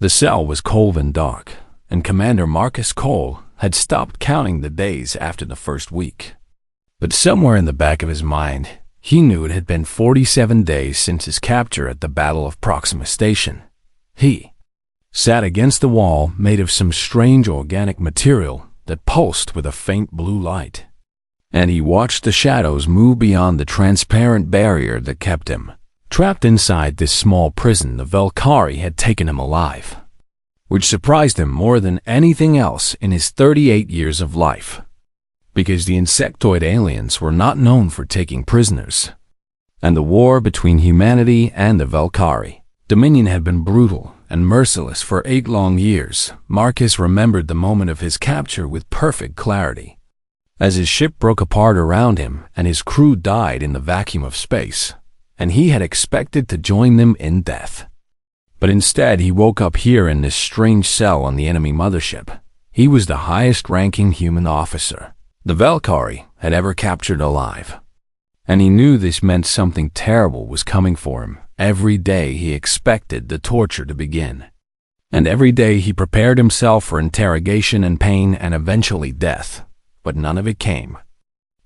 The cell was cold and dark, and Commander Marcus Cole had stopped counting the days after the first week. But somewhere in the back of his mind, he knew it had been 47 days since his capture at the Battle of Proxima Station. He sat against the wall made of some strange organic material that pulsed with a faint blue light. And he watched the shadows move beyond the transparent barrier that kept him trapped inside this small prison. The Valkyrie had taken him alive, which surprised him more than anything else in his 38 years of life, because the insectoid aliens were not known for taking prisoners. And the war between humanity and the Valkyrie Dominion had been brutal and merciless for 8 long years. Marcus remembered the moment of his capture with perfect clarity, as his ship broke apart around him and his crew died in the vacuum of space, and he had expected to join them in death. But instead he woke up here in this strange cell on the enemy mothership. He was the highest-ranking human officer the Valkyrie had ever captured alive, and he knew this meant something terrible was coming for him. Every day he expected the torture to begin, and every day he prepared himself for interrogation and pain and eventually death, but none of it came.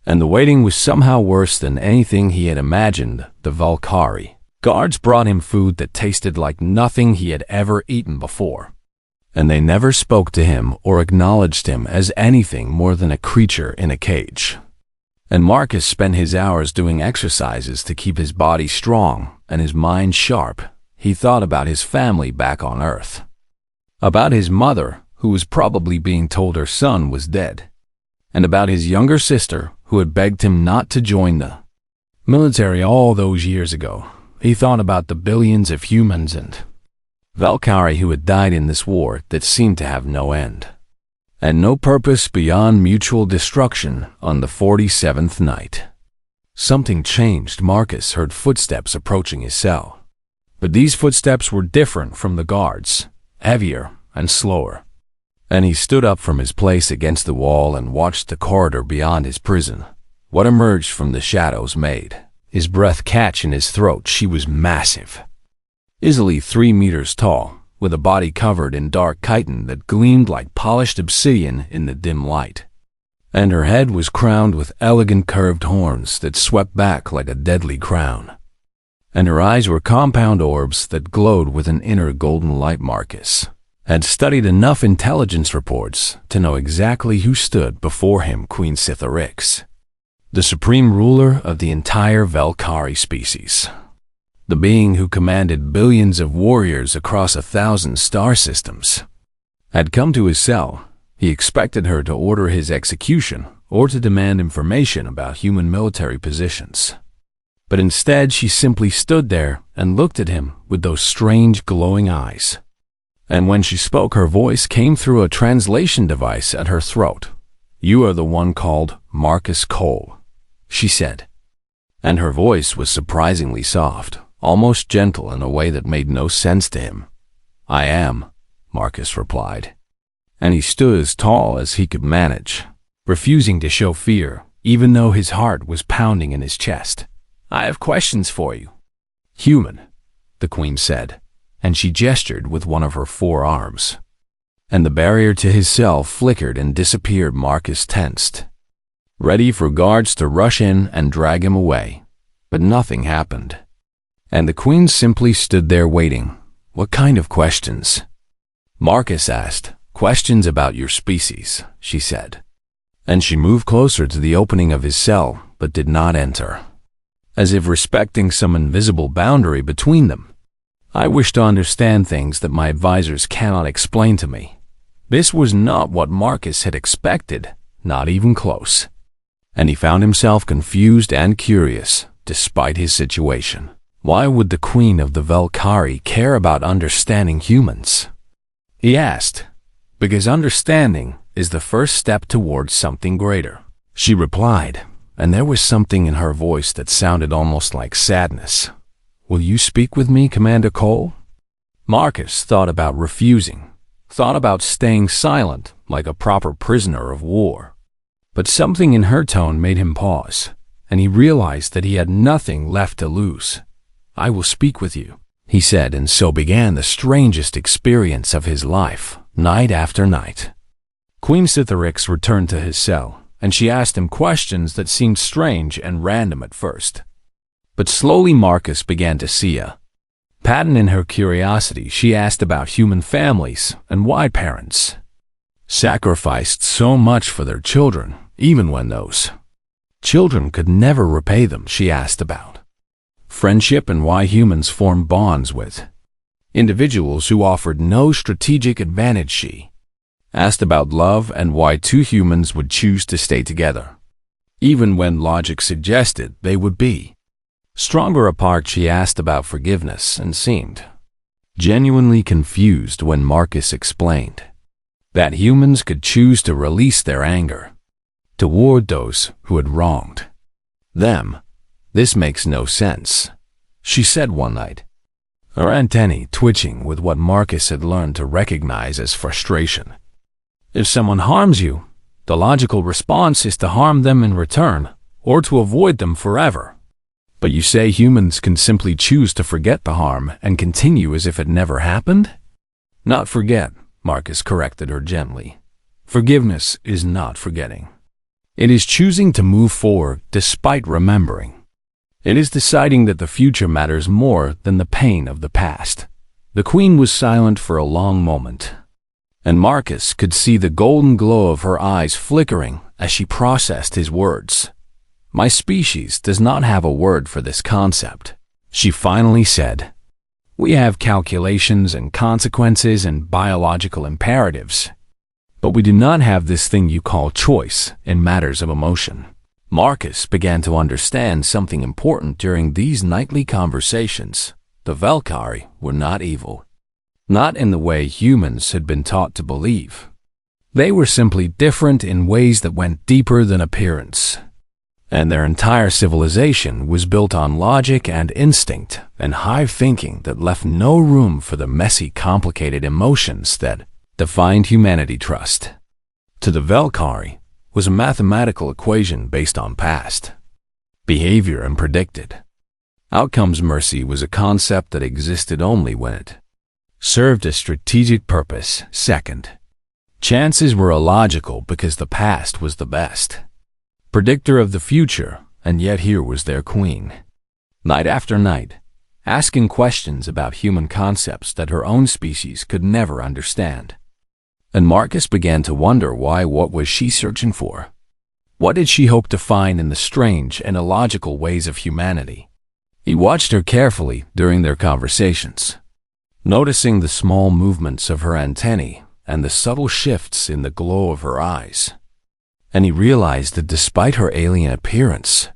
And the waiting was somehow worse than anything he had imagined. The Valkyrie guards brought him food that tasted like nothing he had ever eaten before, and they never spoke to him or acknowledged him as anything more than a creature in a cage. And Marcus spent his hours doing exercises to keep his body strong and his mind sharp. He thought about his family back on Earth, about his mother, who was probably being told her son was dead, and about his younger sister, who had begged him not to join the military all those years ago. He thought about the billions of humans and Valkyrie who had died in this war that seemed to have no end and no purpose beyond mutual destruction. On the 47th night, something changed. Marcus heard footsteps approaching his cell, but these footsteps were different from the guards, heavier and slower. And he stood up from his place against the wall and watched the corridor beyond his prison. What emerged from the shadows made his breath catch in his throat. She was massive, easily 3 meters tall, with a body covered in dark chitin that gleamed like polished obsidian in the dim light. And her head was crowned with elegant curved horns that swept back like a deadly crown. And her eyes were compound orbs that glowed with an inner golden light. Marcus had studied enough intelligence reports to know exactly who stood before him. Queen Scytharix, the supreme ruler of the entire Valkyrie species, the being who commanded billions of warriors across 1,000 star systems, had come to his cell. He expected her to order his execution or to demand information about human military positions. But instead she simply stood there and looked at him with those strange glowing eyes. And when she spoke, her voice came through a translation device at her throat. "You are the one called Marcus Cole," she said. And her voice was surprisingly soft, almost gentle in a way that made no sense to him. "I am," Marcus replied. And he stood as tall as he could manage, refusing to show fear, even though his heart was pounding in his chest. "I have questions for you." "Human," the queen said, and she gestured with one of her 4 arms. And the barrier to his cell flickered and disappeared. Marcus tensed, ready for guards to rush in and drag him away. But nothing happened. And the queen simply stood there waiting. "What kind of questions?" Marcus asked. "Questions about your species," she said. And she moved closer to the opening of his cell, but did not enter, as if respecting some invisible boundary between them. "I wish to understand things that my advisors cannot explain to me." This was not what Marcus had expected, not even close. And he found himself confused and curious, despite his situation. Why would the queen of the Valkyrie care about understanding humans? He asked. "Because understanding is the first step towards something greater," she replied, and there was something in her voice that sounded almost like sadness. "Will you speak with me, Commander Cole?" Marcus thought about refusing, thought about staying silent like a proper prisoner of war. But something in her tone made him pause, and he realized that he had nothing left to lose. "I will speak with you," he said, and so began the strangest experience of his life, night after night. Queen Scythrix returned to his cell, and she asked him questions that seemed strange and random at first. But slowly Marcus began to see a pattern in her curiosity. She asked about human families and why parents sacrificed so much for their children, even when those children could never repay them. She asked about friendship and why humans form bonds with individuals who offered no strategic advantage. She asked about love and why two humans would choose to stay together, even when logic suggested they would be stronger apart. She asked about forgiveness and seemed genuinely confused when Marcus explained that humans could choose to release their anger toward those who had wronged them. "This makes no sense," she said one night, her antennae twitching with what Marcus had learned to recognize as frustration. If someone harms you, the logical response is to harm them in return or to avoid them forever. But you say humans can simply choose to forget the harm and continue as if it never happened? Not forget, Marcus corrected her gently. Forgiveness is not forgetting. It is choosing to move forward despite remembering. It is deciding that the future matters more than the pain of the past. The queen was silent for a long moment, and Marcus could see the golden glow of her eyes flickering as she processed his words. My species does not have a word for this concept, she finally said. We have calculations and consequences and biological imperatives, but we do not have this thing you call choice in matters of emotion. Marcus began to understand something important during these nightly conversations. The Valkyrie were not evil, not in the way humans had been taught to believe. They were simply different in ways that went deeper than appearance. And their entire civilization was built on logic and instinct and high thinking that left no room for the messy, complicated emotions that defined humanity. Trust, to the Valkyrie, was a mathematical equation based on past behavior and predicted outcomes. Mercy was a concept that existed only when it served a strategic purpose. Second, chances were illogical because the past was the best predictor of the future, and yet here was their queen, night after night, asking questions about human concepts that her own species could never understand. And Marcus began to wonder why. What was she searching for? What did she hope to find in the strange and illogical ways of humanity? He watched her carefully during their conversations, noticing the small movements of her antennae and the subtle shifts in the glow of her eyes. And he realized that despite her alien appearance,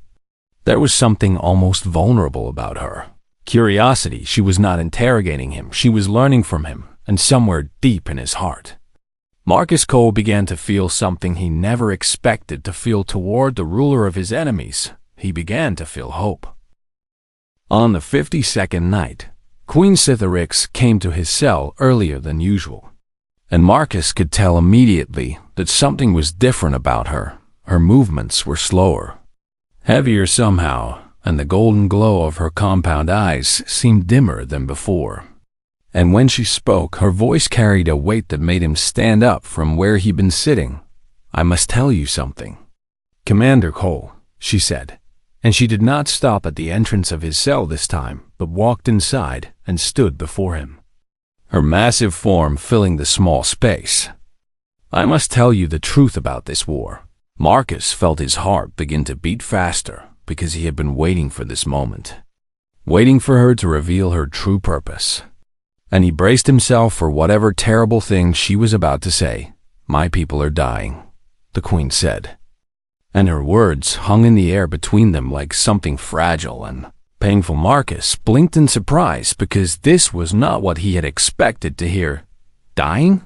there was something almost vulnerable about her. Curiosity. She was not interrogating him, she was learning from him, and somewhere deep in his heart, Marcus Cole began to feel something he never expected to feel toward the ruler of his enemies. He began to feel hope. On the 52nd night, Queen Scythrix came to his cell earlier than usual, and Marcus could tell immediately that something was different about her. Her movements were slower, heavier somehow, and the golden glow of her compound eyes seemed dimmer than before. And when she spoke, her voice carried a weight that made him stand up from where he'd been sitting. I must tell you something, Commander Cole, she said, and she did not stop at the entrance of his cell this time, but walked inside and stood before him, her massive form filling the small space. I must tell you the truth about this war. Marcus felt his heart begin to beat faster because he had been waiting for this moment, waiting for her to reveal her true purpose. And he braced himself for whatever terrible thing she was about to say. My people are dying, the queen said, and her words hung in the air between them like something fragile and painful. Marcus blinked in surprise because this was not what he had expected to hear. Dying?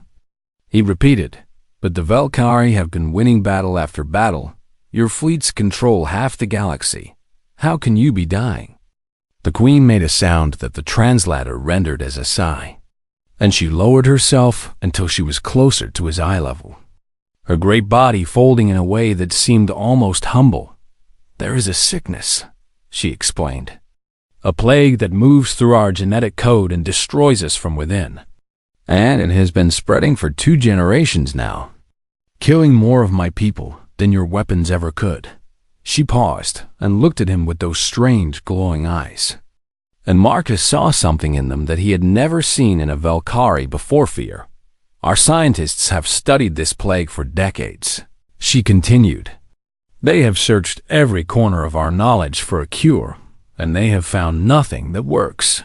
He repeated, but the Valkyrie have been winning battle after battle. Your fleets control half the galaxy. How can you be dying? The queen made a sound that the translator rendered as a sigh, and she lowered herself until she was closer to his eye level, her great body folding in a way that seemed almost humble. There is a sickness, she explained. a plague that moves through our genetic code and destroys us from within. And it has been spreading for 2 generations now, killing more of my people than your weapons ever could." She paused and looked at him with those strange, glowing eyes. And Marcus saw something in them that he had never seen in a Valkyrie before. Fear. "Our scientists have studied this plague for decades," she continued. "They have searched every corner of our knowledge for a cure, and they have found nothing that works.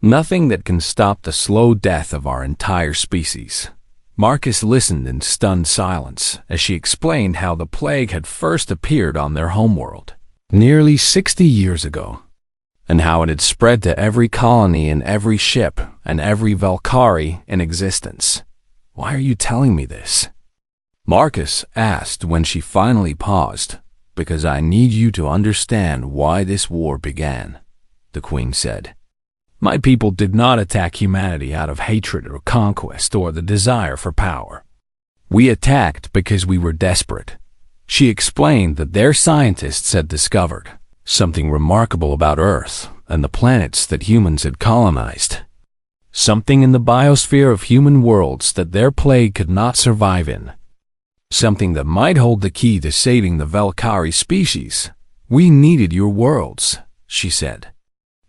Nothing that can stop the slow death of our entire species." Marcus listened in stunned silence as she explained how the plague had first appeared on their homeworld nearly 60 years ago, and how it had spread to every colony and every ship and every Valkyrie in existence. "Why are you telling me this?" Marcus asked when she finally paused. "Because I need you to understand why this war began," the Queen said. "My people did not attack humanity out of hatred or conquest or the desire for power. We attacked because we were desperate." She explained that their scientists had discovered something remarkable about Earth and the planets that humans had colonized. Something in the biosphere of human worlds that their plague could not survive in. Something that might hold the key to saving the Valkyrie species. "We needed your worlds," she said.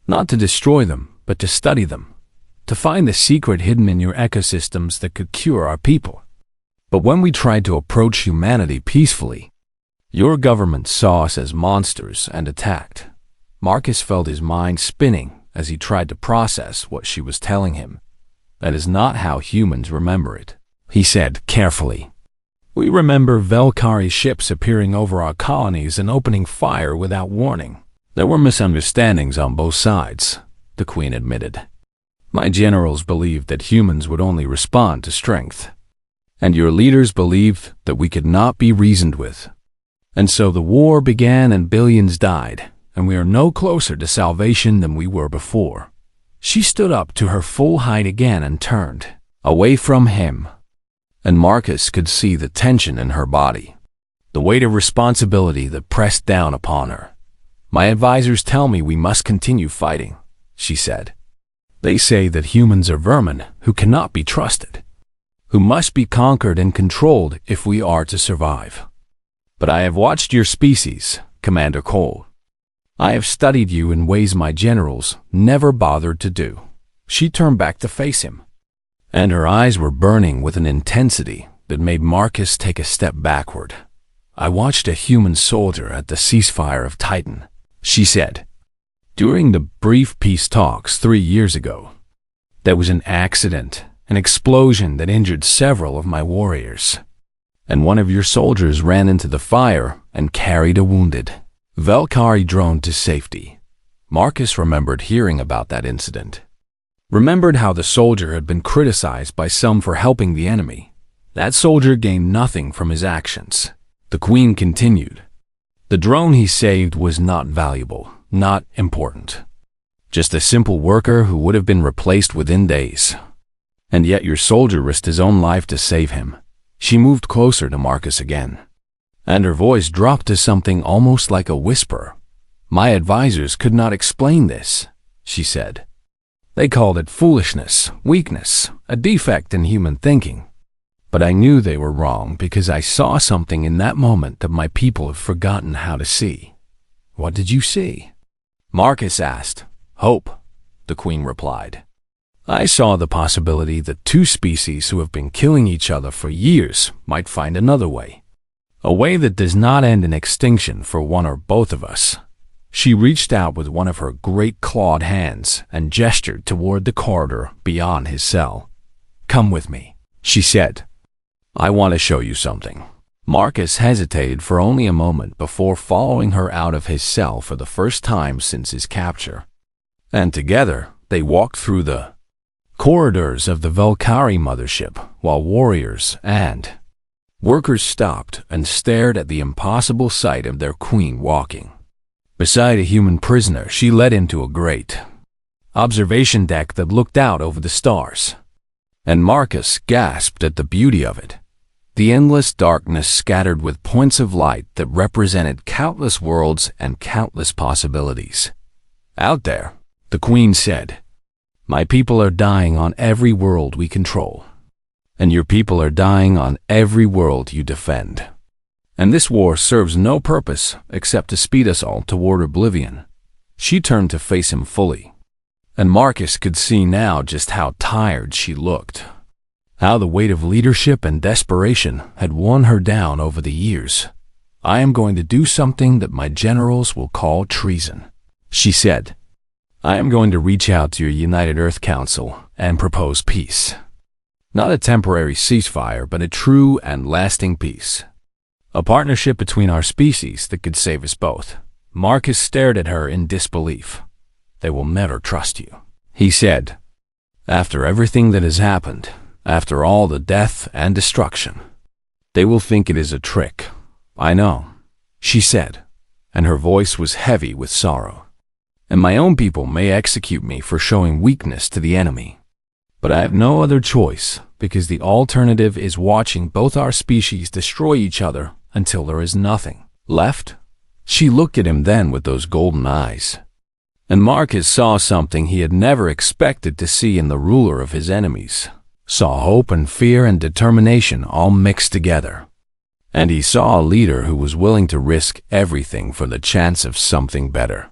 "Not to destroy them, but to study them. To find the secret hidden in your ecosystems that could cure our people. But when we tried to approach humanity peacefully, your government saw us as monsters and attacked." Marcus felt his mind spinning as he tried to process what she was telling him. "That is not how humans remember it," he said carefully. "We remember Valkyrie ships appearing over our colonies and opening fire without warning." "There were misunderstandings on both sides," the Queen admitted. "My generals believed that humans would only respond to strength, and your leaders believed that we could not be reasoned with. And so the war began and billions died, and we are no closer to salvation than we were before." She stood up to her full height again and turned away from him, and Marcus could see the tension in her body, the weight of responsibility that pressed down upon her. "My advisors tell me we must continue fighting," she said. "They say that humans are vermin who cannot be trusted, who must be conquered and controlled if we are to survive. But I have watched your species, Commander Cole. I have studied you in ways my generals never bothered to do." She turned back to face him, and her eyes were burning with an intensity that made Marcus take a step backward. "I watched a human soldier at the ceasefire of Titan," she said. "During the brief peace talks 3 years ago, there was an accident, an explosion that injured several of my warriors, and one of your soldiers ran into the fire and carried a wounded Valkyrie drone to safety." Marcus remembered hearing about that incident. Remembered how the soldier had been criticized by some for helping the enemy. That soldier gained nothing from his actions. The Queen continued. "The drone he saved was not valuable, not important. Just a simple worker who would have been replaced within days. And yet your soldier risked his own life to save him." She moved closer to Marcus again, and her voice dropped to something almost like a whisper. "My advisors could not explain this," she said. "They called it foolishness, weakness, a defect in human thinking. But I knew they were wrong because I saw something in that moment that my people have forgotten how to see." "What did you see?" Marcus asked. "Hope," the Queen replied. "I saw the possibility that 2 species who have been killing each other for years might find another way. A way that does not end in extinction for one or both of us." She reached out with one of her great clawed hands and gestured toward the corridor beyond his cell. "Come with me," she said. "I want to show you something." Marcus hesitated for only a moment before following her out of his cell for the first time since his capture. And together, they walked through the corridors of the Valkyrie mothership while warriors and workers stopped and stared at the impossible sight of their queen walking beside a human prisoner. She led him to a great observation deck that looked out over the stars, and Marcus gasped at the beauty of it. The endless darkness scattered with points of light that represented countless worlds and countless possibilities. Out there, The Queen said. My people are dying on every world we control, and your people are dying on every world you defend. And this war serves no purpose except to speed us all toward oblivion. She turned to face him fully, and Marcus could see now just how tired she looked, how the weight of leadership and desperation had worn her down over the years. I am going to do something that my generals will call treason, she said. I am going to reach out to your United Earth Council and propose peace. Not a temporary ceasefire, but a true and lasting peace. A partnership between our species that could save us both. Marcus stared at her in disbelief. They will never trust you, he said. After everything that has happened, after all the death and destruction, they will think it is a trick. I know, she said, and her voice was heavy with sorrow. And my own people may execute me for showing weakness to the enemy. But I have no other choice, because the alternative is watching both our species destroy each other until there is nothing left. She looked at him then with those golden eyes. And Marcus saw something he had never expected to see in the ruler of his enemies. Saw hope and fear and determination all mixed together. And he saw a leader who was willing to risk everything for the chance of something better.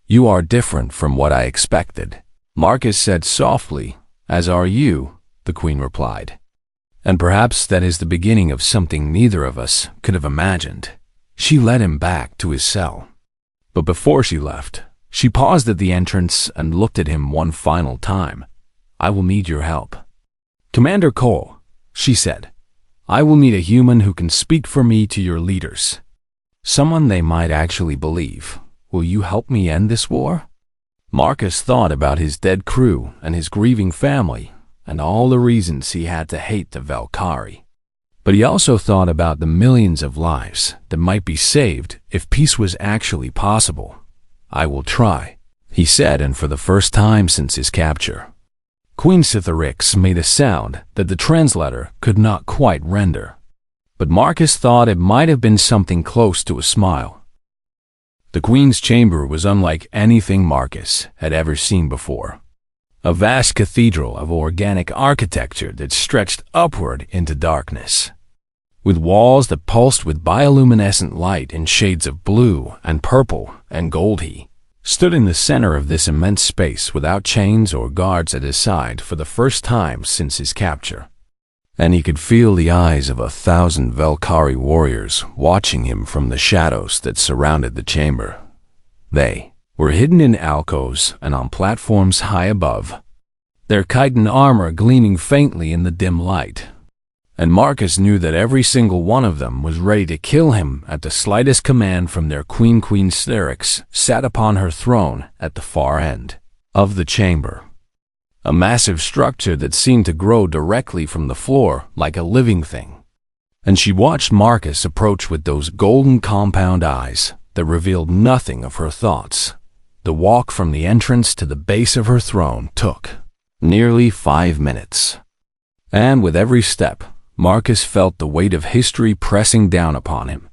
You are different from what I expected, Marcus said softly. As are you, the Queen replied. And perhaps that is the beginning of something neither of us could have imagined. She led him back to his cell. But before she left, she paused at the entrance and looked at him one final time. I will need your help. Commander Cole, she said, I will need a human who can speak for me to your leaders. Someone they might actually believe. Will you help me end this war? Marcus thought about his dead crew and his grieving family and all the reasons he had to hate the Valkyrie. But he also thought about the millions of lives that might be saved if peace was actually possible. I will try, he said, and for the first time since his capture. Queen Scytherix made a sound that the translator could not quite render. But Marcus thought it might have been something close to a smile. The Queen's chamber was unlike anything Marcus had ever seen before. A vast cathedral of organic architecture that stretched upward into darkness, with walls that pulsed with bioluminescent light in shades of blue and purple and gold. He stood in the center of this immense space without chains or guards at his side for the first time since his capture. And he could feel the eyes of 1,000 Valkyrie warriors watching him from the shadows that surrounded the chamber. They were hidden in alcoves and on platforms high above, their chitin armor gleaming faintly in the dim light. And Marcus knew that every single one of them was ready to kill him at the slightest command from their Queen Scytherix sat upon her throne at the far end of the chamber. A massive structure that seemed to grow directly from the floor like a living thing. And she watched Marcus approach with those golden compound eyes that revealed nothing of her thoughts. The walk from the entrance to the base of her throne took nearly 5 minutes. And with every step, Marcus felt the weight of history pressing down upon him.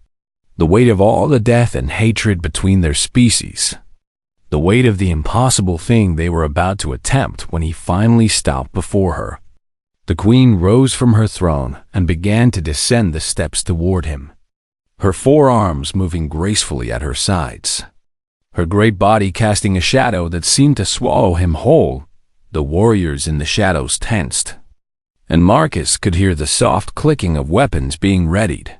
The weight of all the death and hatred between their species. The weight of the impossible thing they were about to attempt when he finally stopped before her. The Queen rose from her throne and began to descend the steps toward him, her 4 arms moving gracefully at her sides, her great body casting a shadow that seemed to swallow him whole. The warriors in the shadows tensed, and Marcus could hear the soft clicking of weapons being readied,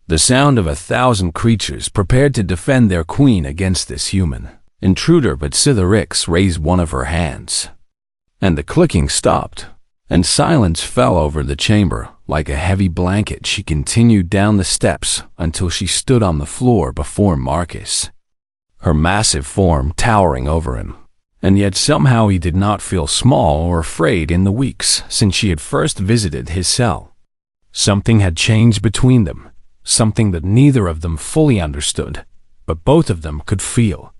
the sound of 1,000 creatures prepared to defend their queen against this human intruder. But Scytherix raised one of her hands, and the clicking stopped, and silence fell over the chamber like a heavy blanket. She continued down the steps until she stood on the floor before Marcus, her massive form towering over him. And yet somehow he did not feel small or afraid in the weeks since she had first visited his cell. Something had changed between them, something that neither of them fully understood, but both of them could feel.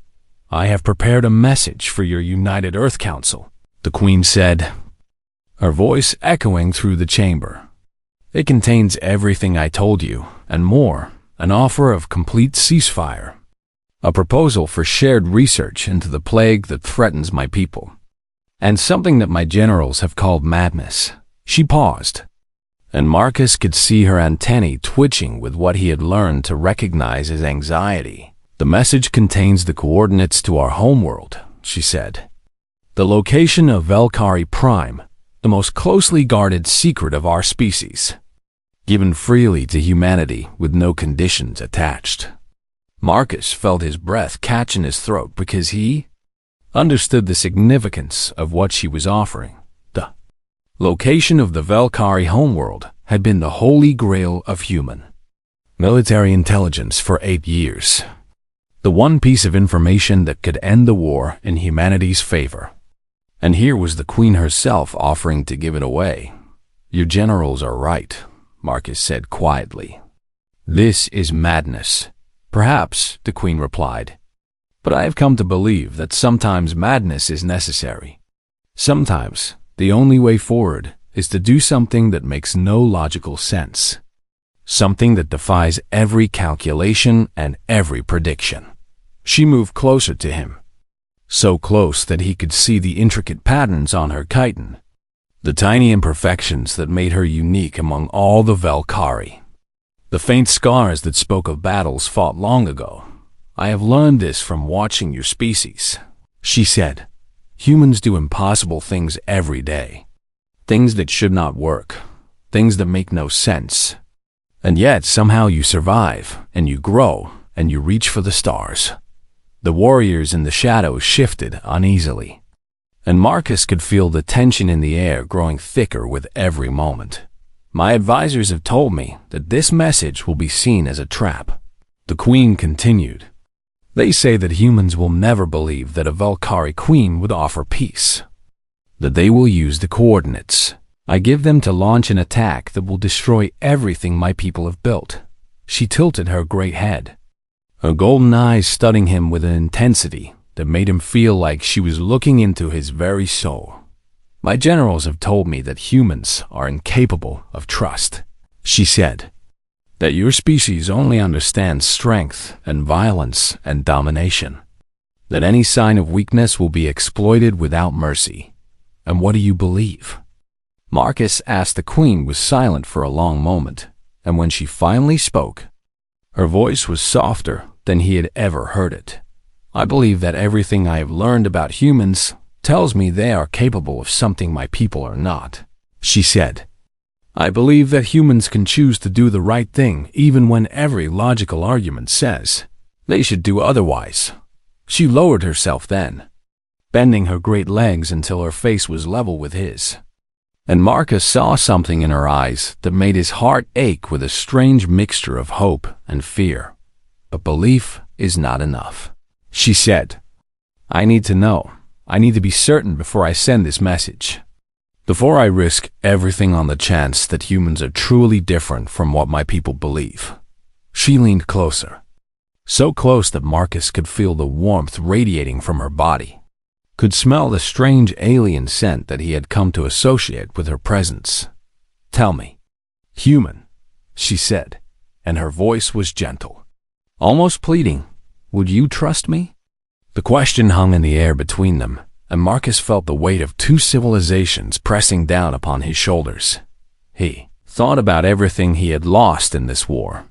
I have prepared a message for your United Earth Council, the Queen said, her voice echoing through the chamber. It contains everything I told you, and more, an offer of complete ceasefire. a proposal for shared research into the plague that threatens my people, and something that my generals have called madness. She paused, and Marcus could see her antennae twitching with what he had learned to recognize as anxiety. "The message contains the coordinates to our homeworld," she said. "The location of Valkyrie Prime, the most closely guarded secret of our species, given freely to humanity with no conditions attached." Marcus felt his breath catch in his throat because he understood the significance of what she was offering. The location of the Valkyrie homeworld had been the holy grail of human military intelligence for 8 years. The one piece of information that could end the war in humanity's favor. And here was the Queen herself offering to give it away. "Your generals are right," Marcus said quietly. "This is madness." "Perhaps," the Queen replied, "but I have come to believe that sometimes madness is necessary. Sometimes the only way forward is to do something that makes no logical sense. Something that defies every calculation and every prediction." She moved closer to him, so close that he could see the intricate patterns on her chitin, the tiny imperfections that made her unique among all the Valkyrie, the faint scars that spoke of battles fought long ago. "I have learned this from watching your species," she said. "Humans do impossible things every day, things that should not work, things that make no sense. And yet somehow you survive, and you grow, and you reach for the stars." The warriors in the shadows shifted uneasily, and Marcus could feel the tension in the air growing thicker with every moment. "My advisors have told me that this message will be seen as a trap," the Queen continued. "They say that humans will never believe that a Valkyrie queen would offer peace, that they will use the coordinates I give them to launch an attack that will destroy everything my people have built." She tilted her great head, her golden eyes studying him with an intensity that made him feel like she was looking into his very soul. "My generals have told me that humans are incapable of trust," she said. "That your species only understands strength and violence and domination. That any sign of weakness will be exploited without mercy. And what do you believe?" Marcus asked. The Queen was silent for a long moment, and when she finally spoke, her voice was softer than he had ever heard it. "I believe that everything I have learned about humans tells me they are capable of something my people are not," she said. "I believe that humans can choose to do the right thing even when every logical argument says they should do otherwise." She lowered herself then, bending her great legs until her face was level with his. And Marcus saw something in her eyes that made his heart ache with a strange mixture of hope and fear. "But belief is not enough," she said. "I need to know. I need to be certain before I send this message. Before I risk everything on the chance that humans are truly different from what my people believe." She leaned closer, so close that Marcus could feel the warmth radiating from her body, could smell the strange alien scent that he had come to associate with her presence. "Tell me, human," she said, and her voice was gentle, almost pleading, "would you trust me?" The question hung in the air between them, and Marcus felt the weight of 2 civilizations pressing down upon his shoulders. He thought about everything he had lost in this war.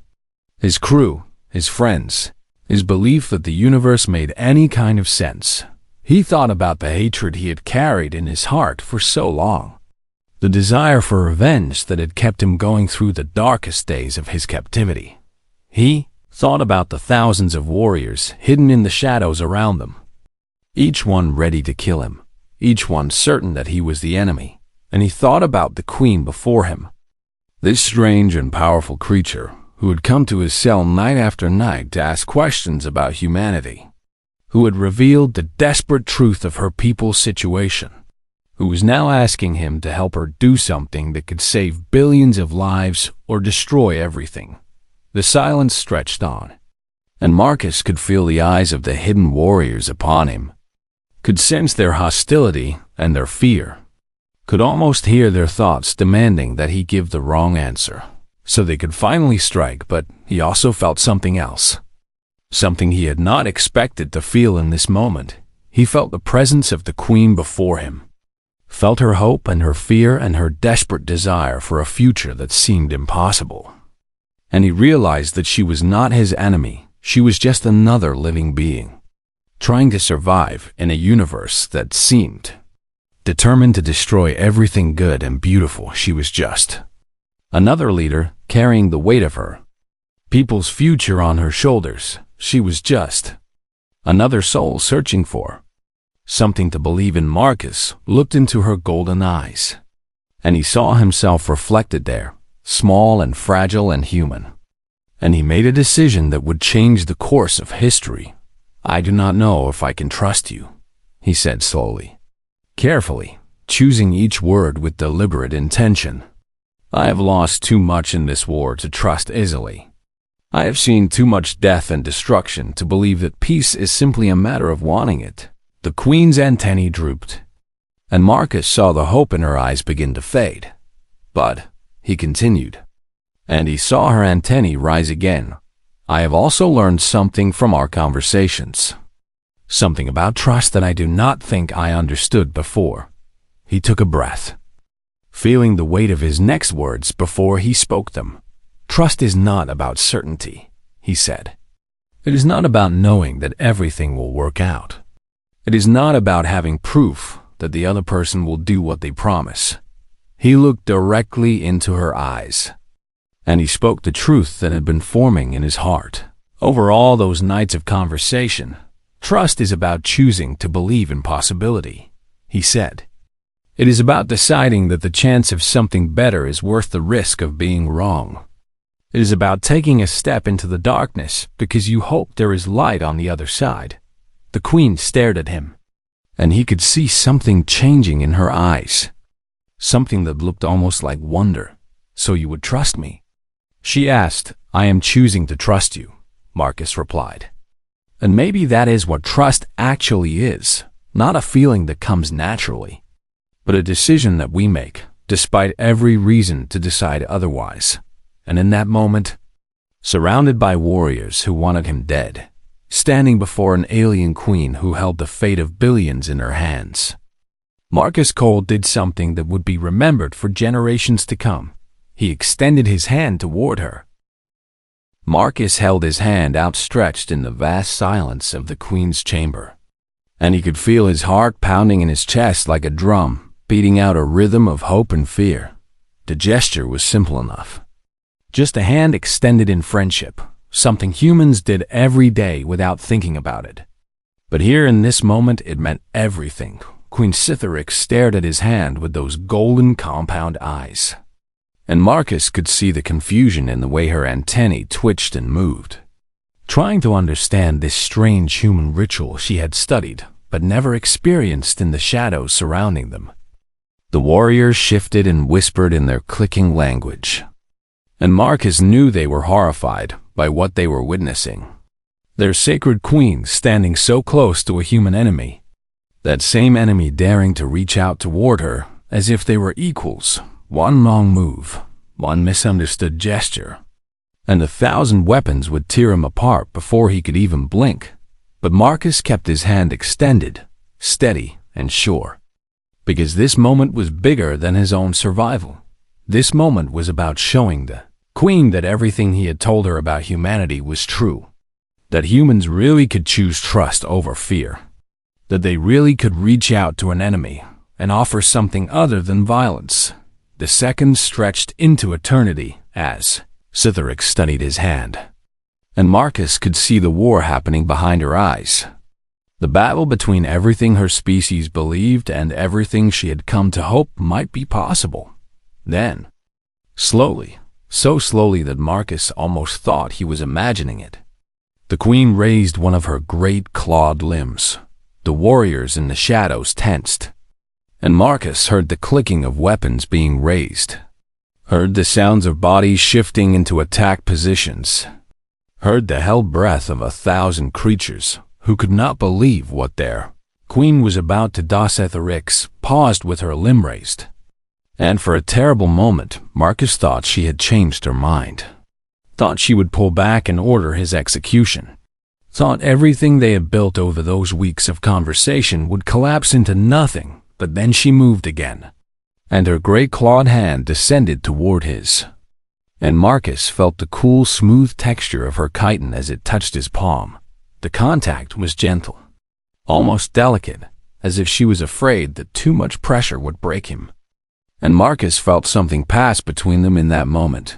His crew, his friends, his belief that the universe made any kind of sense. He thought about the hatred he had carried in his heart for so long, the desire for revenge that had kept him going through the darkest days of his captivity. He thought about the thousands of warriors hidden in the shadows around them, each one ready to kill him, each one certain that he was the enemy. And he thought about the Queen before him, this strange and powerful creature who had come to his cell night after night to ask questions about humanity, who had revealed the desperate truth of her people's situation, who was now asking him to help her do something that could save billions of lives or destroy everything. The silence stretched on, and Marcus could feel the eyes of the hidden warriors upon him, could sense their hostility and their fear, could almost hear their thoughts demanding that he give the wrong answer, so they could finally strike. But he also felt something else. something he had not expected to feel in this moment. He felt the presence of the Queen before him, felt her hope and her fear and her desperate desire for a future that seemed impossible. And he realized that she was not his enemy, she was just another living being, trying to survive in a universe that seemed determined to destroy everything good and beautiful. She was just another leader carrying the weight of her people's future on her shoulders. She was just another soul searching for something to believe in. Marcus looked into her golden eyes, and he saw himself reflected there, small and fragile and human. And he made a decision that would change the course of history. "I do not know if I can trust you," he said slowly, carefully, choosing each word with deliberate intention. "I have lost too much in this war to trust easily. I have seen too much death and destruction to believe that peace is simply a matter of wanting it." The Queen's antennae drooped, and Marcus saw the hope in her eyes begin to fade. But he continued, and he saw her antennae rise again. "I have also learned something from our conversations. Something about trust that I do not think I understood before." He took a breath, feeling the weight of his next words before he spoke them. "Trust is not about certainty," he said. "It is not about knowing that everything will work out. It is not about having proof that the other person will do what they promise." He looked directly into her eyes, and he spoke the truth that had been forming in his heart over all those nights of conversation. "Trust is about choosing to believe in possibility," he said. "It is about deciding that the chance of something better is worth the risk of being wrong. It is about taking a step into the darkness because you hope there is light on the other side." The Queen stared at him, and he could see something changing in her eyes, something that looked almost like wonder. "So you would trust me?" she asked. "I am choosing to trust you," Marcus replied. "And maybe that is what trust actually is, not a feeling that comes naturally, but a decision that we make, despite every reason to decide otherwise." And in that moment, surrounded by warriors who wanted him dead, standing before an alien queen who held the fate of billions in her hands, Marcus Cole did something that would be remembered for generations to come. He extended his hand toward her. Marcus held his hand outstretched in the vast silence of the Queen's chamber, and he could feel his heart pounding in his chest like a drum, beating out a rhythm of hope and fear. The gesture was simple enough. Just a hand extended in friendship, something humans did every day without thinking about it. But here in this moment it meant everything. Queen Scytherix stared at his hand with those golden compound eyes, and Marcus could see the confusion in the way her antennae twitched and moved, trying to understand this strange human ritual she had studied but never experienced in the shadows surrounding them. The warriors shifted and whispered in their clicking language, and Marcus knew they were horrified by what they were witnessing. Their sacred queen standing so close to a human enemy, that same enemy daring to reach out toward her as if they were equals. One wrong move, one misunderstood gesture, and 1,000 weapons would tear him apart before he could even blink. But Marcus kept his hand extended, steady and sure, because this moment was bigger than his own survival. This moment was about showing the Queen that everything he had told her about humanity was true, that humans really could choose trust over fear, that they really could reach out to an enemy and offer something other than violence. The seconds stretched into eternity as Scytherix studied his hand, and Marcus could see the war happening behind her eyes. The battle between everything her species believed and everything she had come to hope might be possible. Then, slowly, so slowly that Marcus almost thought he was imagining it, the Queen raised one of her great clawed limbs. The warriors in the shadows tensed, and Marcus heard the clicking of weapons being raised, heard the sounds of bodies shifting into attack positions, heard the held breath of 1,000 creatures who could not believe what their Queen was about to do. Scytherix paused with her limb raised, and for a terrible moment Marcus thought she had changed her mind, thought she would pull back and order his execution. thought everything they had built over those weeks of conversation would collapse into nothing, but then she moved again, and her great clawed hand descended toward his. And Marcus felt the cool, smooth texture of her chitin as it touched his palm. The contact was gentle, almost delicate, as if she was afraid that too much pressure would break him. And Marcus felt something pass between them in that moment.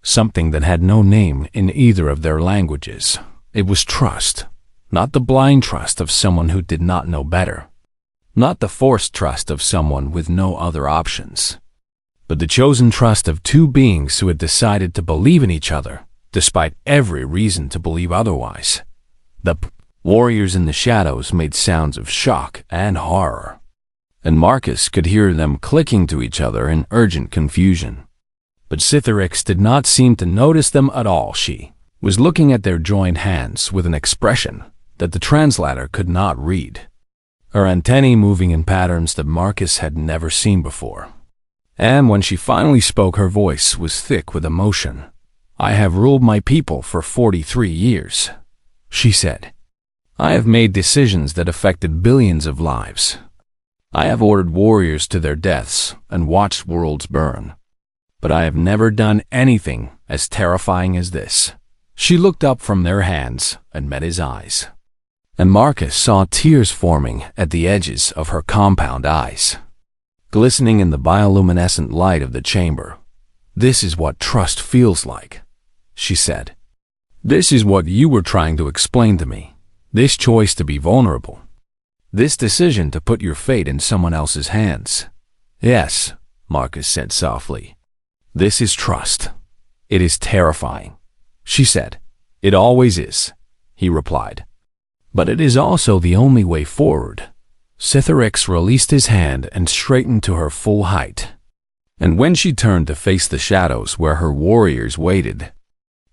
Something that had no name in either of their languages. It was trust, not the blind trust of someone who did not know better, not the forced trust of someone with no other options, but the chosen trust of two beings who had decided to believe in each other, despite every reason to believe otherwise. The warriors in the shadows made sounds of shock and horror, and Marcus could hear them clicking to each other in urgent confusion. But Sci-Fi did not seem to notice them at all. She was looking at their joined hands with an expression that the translator could not read, her antennae moving in patterns that Marcus had never seen before. And when she finally spoke, her voice was thick with emotion. "I have ruled my people for 43 years, she said. "I have made decisions that affected billions of lives. I have ordered warriors to their deaths and watched worlds burn. But I have never done anything as terrifying as this." She looked up from their hands and met his eyes, and Marcus saw tears forming at the edges of her compound eyes, glistening in the bioluminescent light of the chamber. "This is what trust feels like," she said. "This is what you were trying to explain to me. This choice to be vulnerable. This decision to put your fate in someone else's hands." "Yes," Marcus said softly. "This is trust. It is terrifying," she said. "It always is," he replied. "But it is also the only way forward." Sci-Fi released his hand and straightened to her full height. And when she turned to face the shadows where her warriors waited,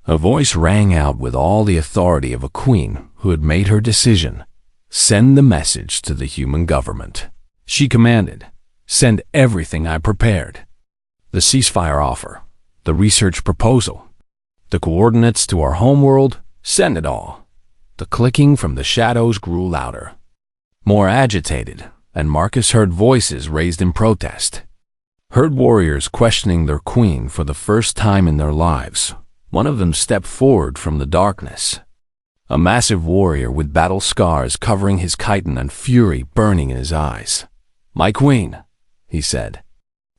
her voice rang out with all the authority of a queen who had made her decision. "Send the message to the human government," she commanded. "Send everything I prepared. The ceasefire offer, the research proposal, the coordinates to our homeworld, send it all." The clicking from the shadows grew louder, more agitated, and Marcus heard voices raised in protest. Heard warriors questioning their queen for the first time in their lives. One of them stepped forward from the darkness, a massive warrior with battle scars covering his chitin and fury burning in his eyes. "My queen," he said,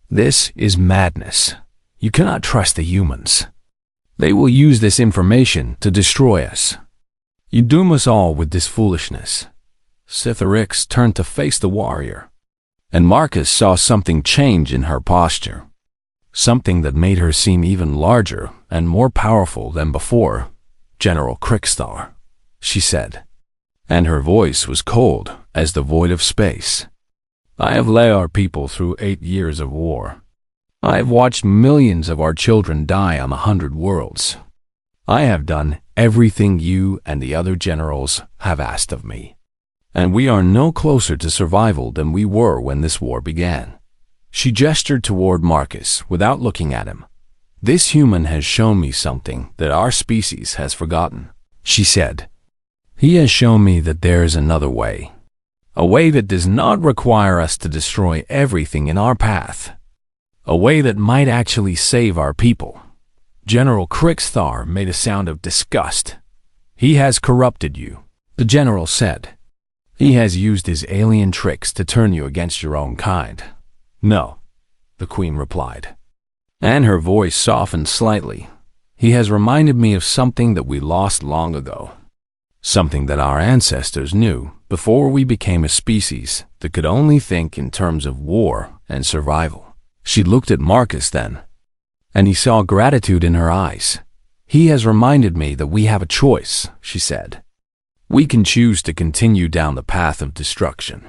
"this is madness. You cannot trust the humans. They will use this information to destroy us. You doom us all with this foolishness." Sci-Fi turned to face the warrior, and Marcus saw something change in her posture, something that made her seem even larger and more powerful than before. "General Crickstar," she said, and her voice was cold as the void of space. "I have led our people through 8 years of war. I have watched millions of our children die on 100 worlds. I have done everything you and the other generals have asked of me, and we are no closer to survival than we were when this war began." She gestured toward Marcus without looking at him. "This human has shown me something that our species has forgotten," she said. "He has shown me that there is another way, a way that does not require us to destroy everything in our path, a way that might actually save our people." General Crickstar made a sound of disgust. "He has corrupted you," the general said. "He has used his alien tricks to turn you against your own kind." "No," the queen replied, and her voice softened slightly. "He has reminded me of something that we lost long ago, something that our ancestors knew before we became a species that could only think in terms of war and survival." She looked at Marcus then, and he saw gratitude in her eyes. "He has reminded me that we have a choice," she said. "We can choose to continue down the path of destruction,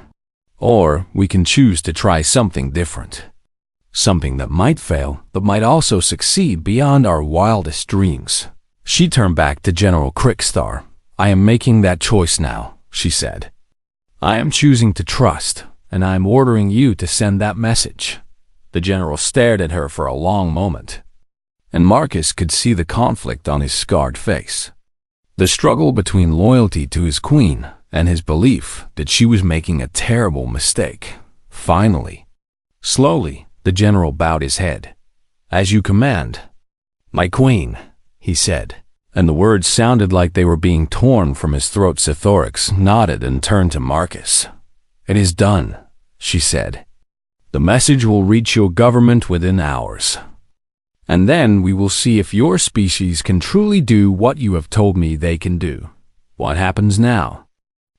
or we can choose to try something different, something that might fail but might also succeed beyond our wildest dreams." She turned back to General Crickstar. "I am making that choice now," she said. "I am choosing to trust, and I am ordering you to send that message." The general stared at her for a long moment, and Marcus could see the conflict on his scarred face. The struggle between loyalty to his queen and his belief that she was making a terrible mistake. Finally, slowly, the general bowed his head. "As you command, my queen," he said, and the words sounded like they were being torn from his throat. Space Orcs nodded and turned to Marcus. "It is done," she said. "The message will reach your government within hours. And then we will see if your species can truly do what you have told me they can do." "What happens now?"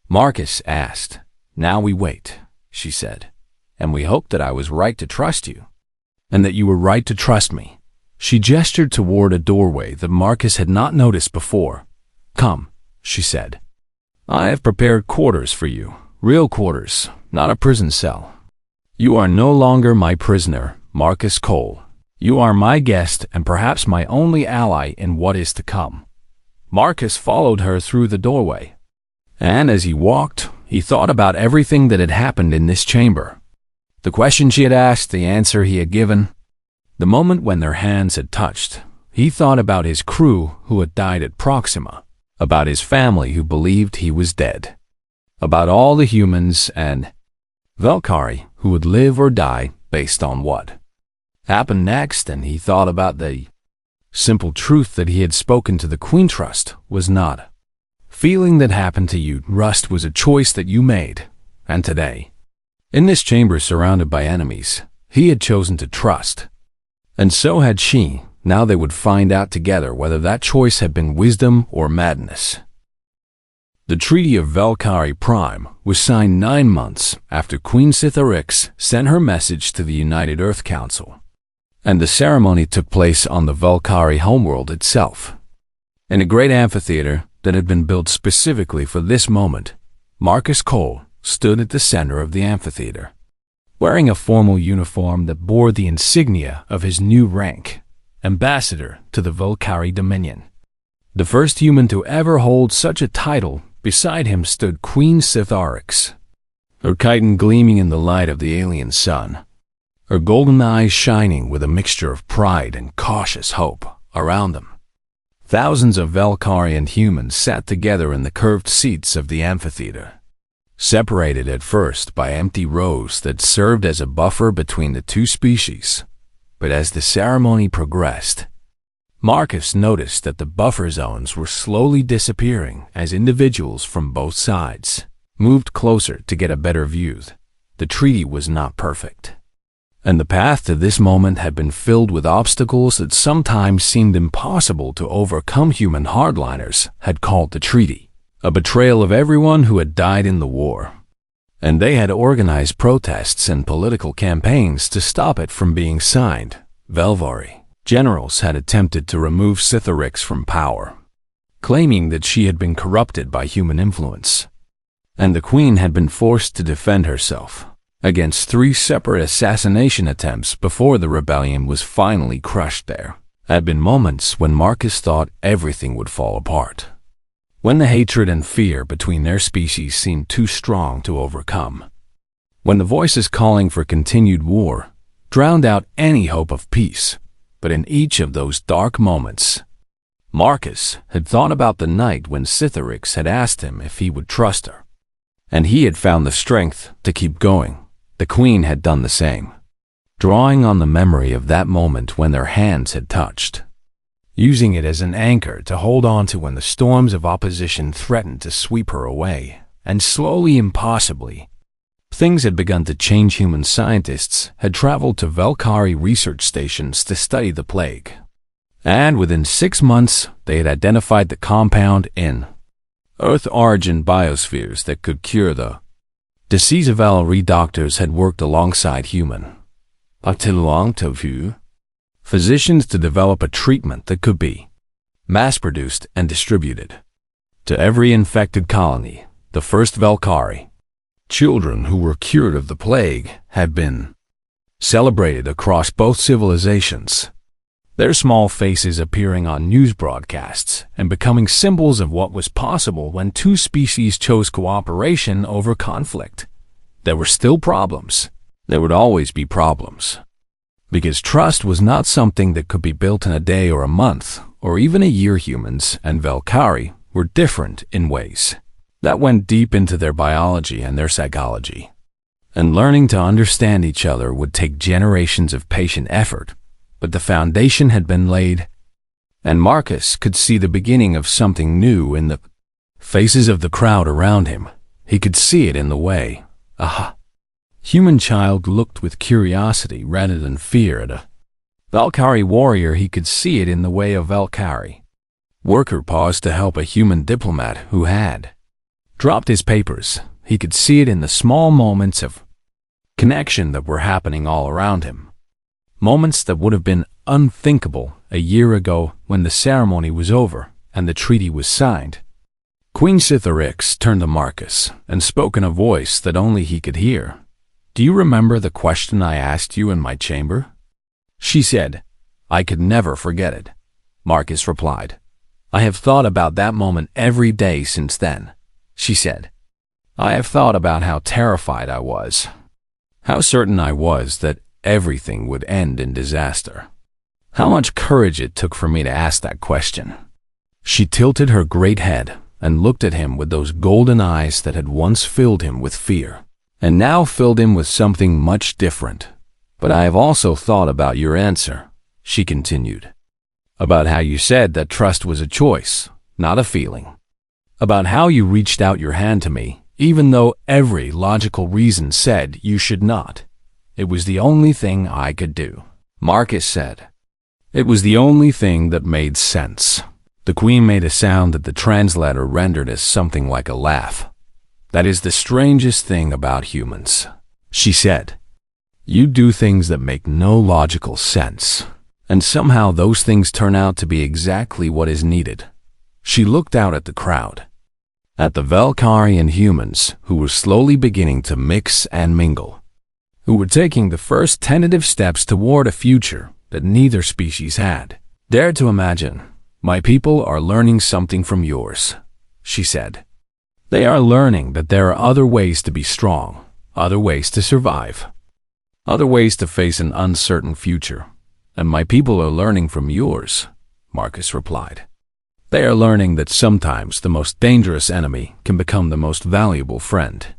Marcus asked. "Now we wait," she said, "and we hope that I was right to trust you, and that you were right to trust me." She gestured toward a doorway that Marcus had not noticed before. "Come," she said. "I have prepared quarters for you, real quarters, not a prison cell. You are no longer my prisoner, Marcus Cole. You are my guest and perhaps my only ally in what is to come." Marcus followed her through the doorway, and as he walked, he thought about everything that had happened in this chamber. The question she had asked, the answer he had given. The moment when their hands had touched, he thought about his crew who had died at Proxima, about his family who believed he was dead, about all the humans and Valkyrie who would live or die based on what happened next, and he thought about the simple truth that he had spoken to the Queen. Trust was not a feeling that happened to you. Trust was a choice that you made, and today, in this chamber surrounded by enemies, he had chosen to trust. And so had she. Now they would find out together whether that choice had been wisdom or madness. The Treaty of Valkyrie Prime was signed 9 months after Queen Scytharix sent her message to the United Earth Council, and the ceremony took place on the Valkyrie homeworld itself. In a great amphitheater that had been built specifically for this moment, Marcus Cole stood at the center of the amphitheater, wearing a formal uniform that bore the insignia of his new rank, ambassador to the Valkyrie Dominion. The first human to ever hold such a title. Beside him stood Queen Scytharix, her chiton gleaming in the light of the alien sun, her golden eyes shining with a mixture of pride and cautious hope. Around them, thousands of Valkyrian humans sat together in the curved seats of the amphitheater, separated at first by empty rows that served as a buffer between the two species. But as the ceremony progressed, Marcus noticed that the buffer zones were slowly disappearing as individuals from both sides moved closer to get a better view. The treaty was not perfect, and the path to this moment had been filled with obstacles that sometimes seemed impossible to overcome. Human hardliners had called the treaty a betrayal of everyone who had died in the war, and they had organized protests and political campaigns to stop it from being signed. Valkyrie generals had attempted to remove Scytharix from power, claiming that she had been corrupted by human influence, and the queen had been forced to defend herself against 3 separate assassination attempts before the rebellion was finally crushed. There had been moments when Marcus thought everything would fall apart, when the hatred and fear between their species seemed too strong to overcome, when the voices calling for continued war drowned out any hope of peace. But in each of those dark moments, Marcus had thought about the night when Scytharix had asked him if he would trust her, and he had found the strength to keep going. The queen had done the same, drawing on the memory of that moment when their hands had touched, using it as an anchor to hold on to when the storms of opposition threatened to sweep her away. And slowly, impossibly, things had begun to change. Human scientists had traveled to Valkyrie research stations to study the plague, and within 6 months they had identified the compound in Earth origin biospheres that could cure the disease. Valkyrie doctors had worked alongside human physicians to develop a treatment that could be mass-produced and distributed to every infected colony. The first Valkyrie children who were cured of the plague had been celebrated across both civilizations, their small faces appearing on news broadcasts and becoming symbols of what was possible when 2 species chose cooperation over conflict. There were still problems. There would always be problems, because trust was not something that could be built in a day or a month or even a year. Humans and Valkyrie were different in ways that went deep into their biology and their psychology. And learning to understand each other would take generations of patient effort, but the foundation had been laid, and Marcus could see the beginning of something new in the faces of the crowd around him. He could see it in the way a human child looked with curiosity rather than fear at a Valkyrie warrior. He could see it in the way a Valkyrie worker paused to help a human diplomat who had dropped his papers. He could see it in the small moments of connection that were happening all around him. Moments that would have been unthinkable a year ago when the ceremony was over and the treaty was signed. Queen Scythrix turned to Marcus and spoke in a voice that only he could hear. "Do you remember the question I asked you in my chamber?" She said. "I could never forget it." Marcus replied. "I have thought about that moment every day since then," she said. "I have thought about how terrified I was, how certain I was that everything would end in disaster. How much courage it took for me to ask that question." She tilted her great head and looked at him with those golden eyes that had once filled him with fear, and now filled him with something much different. "But I have also thought about your answer," she continued. "About how you said that trust was a choice, not a feeling. About how you reached out your hand to me, even though every logical reason said you should not. It was the only thing I could do," Marcus said. "It was the only thing that made sense." The queen made a sound that the translator rendered as something like a laugh. "That is the strangest thing about humans," she said. "You do things that make no logical sense, and somehow those things turn out to be exactly what is needed." She looked out at the crowd, at the Valkyrie and humans who were slowly beginning to mix and mingle, who were taking the first tentative steps toward a future that neither species had dared to imagine. "My people are learning something from yours," she said. "They are learning that there are other ways to be strong, other ways to survive, other ways to face an uncertain future. And my people are learning from yours," Marcus replied. "They are learning that sometimes the most dangerous enemy can become the most valuable friend.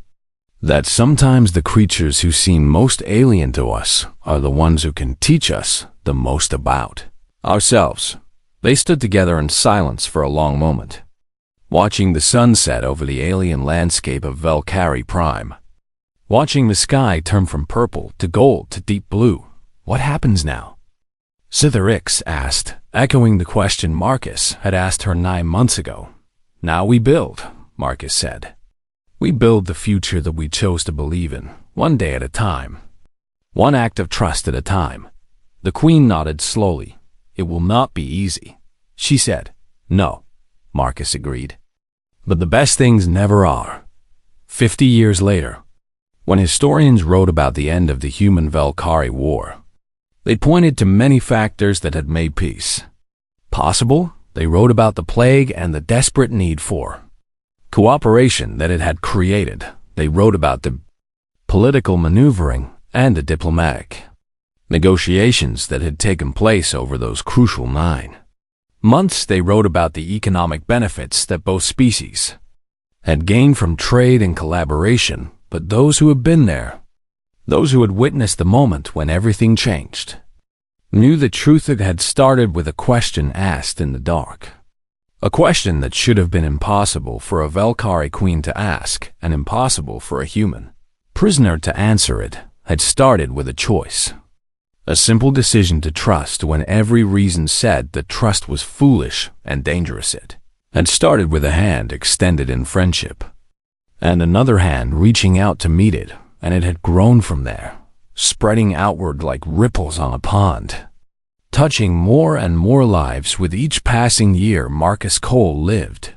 That sometimes the creatures who seem most alien to us are the ones who can teach us the most about ourselves." They stood together in silence for a long moment, watching the sun set over the alien landscape of Valkyrie Prime, watching the sky turn from purple to gold to deep blue. "What happens now?" Scythrix asked, echoing the question Marcus had asked her 9 months ago. "Now we build," Marcus said. "We build the future that we chose to believe in, one day at a time, one act of trust at a time." The queen nodded slowly. "It will not be easy," she said. "No," Marcus agreed. "But the best things never are." 50 years later, when historians wrote about the end of the human-Valkyrie War, they pointed to many factors that had made peace possible. They wrote about the plague and the desperate need for cooperation that it had created. They wrote about the political maneuvering and the diplomatic negotiations that had taken place over those crucial 9 months. They wrote about the economic benefits that both species had gained from trade and collaboration. But those who had been there, those who had witnessed the moment when everything changed, knew the truth. That had started with a question asked in the dark, a question that should have been impossible for a Valkyrie queen to ask and impossible for a human prisoner to answer. It had started with a choice, a simple decision to trust when every reason said that trust was foolish and dangerous. It had started with a hand extended in friendship, and another hand reaching out to meet it, and it had grown from there, spreading outward like ripples on a pond, touching more and more lives with each passing year Marcus Cole lived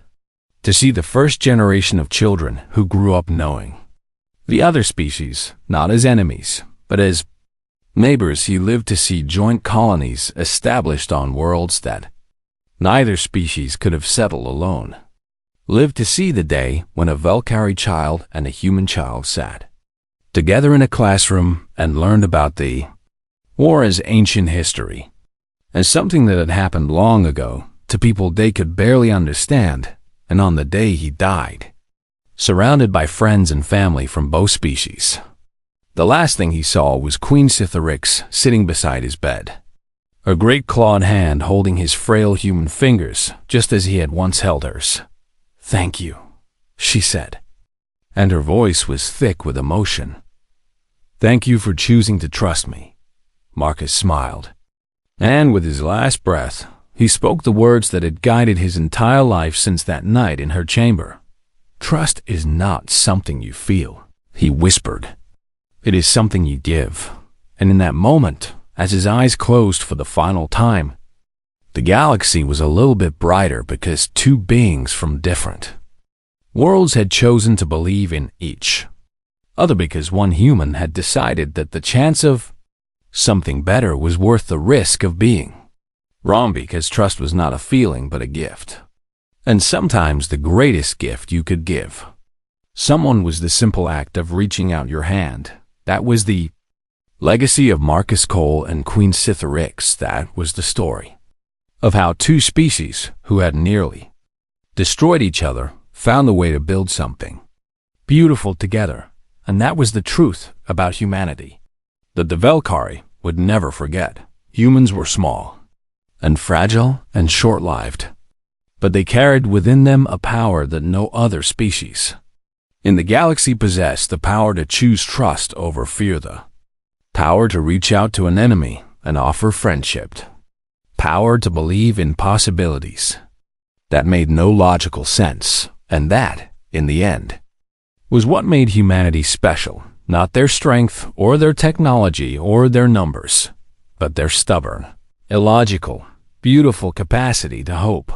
to see the first generation of children who grew up knowing the other species, not as enemies, but as neighbors. He lived to see joint colonies established on worlds that neither species could have settled alone. Lived to see the day when a Valkyrie child and a human child sat together in a classroom and learned about the war as ancient history, as something that had happened long ago to people they could barely understand, and on the day he died, surrounded by friends and family from both species. The last thing he saw was Queen Scytherix sitting beside his bed, her great clawed hand holding his frail human fingers just as he had once held hers. "Thank you," she said, and her voice was thick with emotion. "Thank you for choosing to trust me," Marcus smiled. And with his last breath, he spoke the words that had guided his entire life since that night in her chamber. "Trust is not something you feel," he whispered. "It is something you give." And in that moment, as his eyes closed for the final time, the galaxy was a little bit brighter because two beings from different worlds had chosen to believe in each other, because one human had decided that the chance of something better was worth the risk of being wrong, because trust was not a feeling but a gift. And sometimes the greatest gift you could give someone was the simple act of reaching out your hand. That was the legacy of Marcus Cole and Queen Scytherix. That was the story of how two species who had nearly destroyed each other found a way to build something beautiful together. And that was the truth about humanity that the Velkari would never forget. Humans were small and fragile and short-lived, but they carried within them a power that no other species in the galaxy possessed: the power to choose trust over fear, the power to reach out to an enemy and offer friendship, power to believe in possibilities that made no logical sense. And that, in the end, was what made humanity special. Not their strength or their technology or their numbers, but their stubborn, illogical, beautiful capacity to hope.